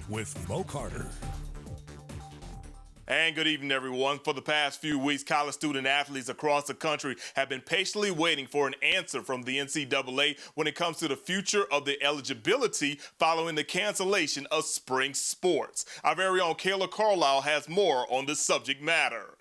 with Mo Carter. And good evening, everyone. For the past few weeks, college student athletes across the country have been patiently waiting for an answer from the NCAA when it comes to the future of the eligibility following the cancellation of spring sports. Our very own Kayla Carlisle has more on this subject matter.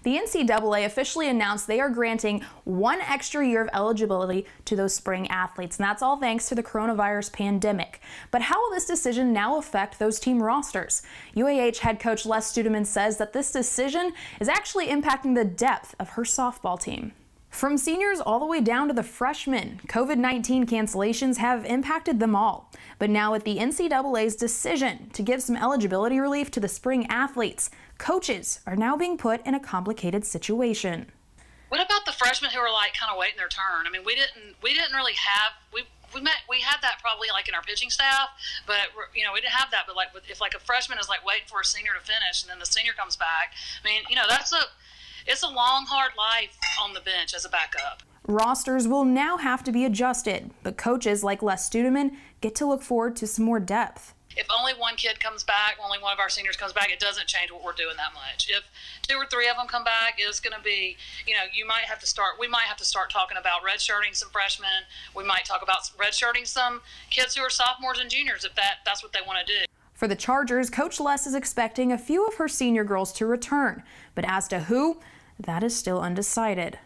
The NCAA officially announced they are granting one extra year of eligibility to those spring athletes, and that's all thanks to the coronavirus pandemic. But how will this decision now affect those team rosters? UAH head coach Stuedeman says that this decision is actually impacting the depth of her softball team. From seniors all the way down to the freshmen, COVID-19 cancellations have impacted them all. But now with the NCAA's decision to give some eligibility relief to the spring athletes, coaches are now being put in a complicated situation. What about the freshmen who are like kind of waiting their turn? I mean, we didn't really have we had that probably like in our pitching staff, but we didn't have that. But like if like a freshman is like waiting for a senior to finish and then the senior comes back, I mean, it's a long, hard life on the bench as a backup. Rosters will now have to be adjusted, but coaches like Stuedeman get to look forward to some more depth. If only one kid comes back, only one of our seniors comes back, it doesn't change what we're doing that much. If 2 or 3 of them come back, it's going to be, we might have to start talking about redshirting some freshmen. We might talk about redshirting some kids who are sophomores and juniors if that's what they want to do. For the Chargers, Coach Les is expecting a few of her senior girls to return, but as to who, that is still undecided.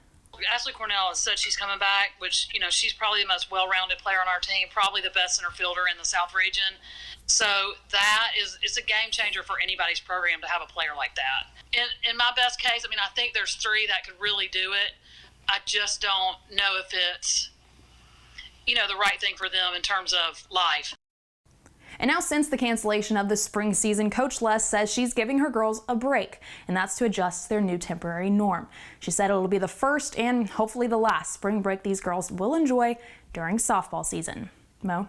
Ashley Cornell has said she's coming back, which, she's probably the most well-rounded player on our team, probably the best center fielder in the South region. So it's a game changer for anybody's program to have a player like that. In my best case, I think there's 3 that could really do it. I just don't know if it's, the right thing for them in terms of life. And now since the cancellation of the spring season, Coach Les says she's giving her girls a break, and that's to adjust to their new temporary norm. She said it'll be the first and hopefully the last spring break these girls will enjoy during softball season. Mo?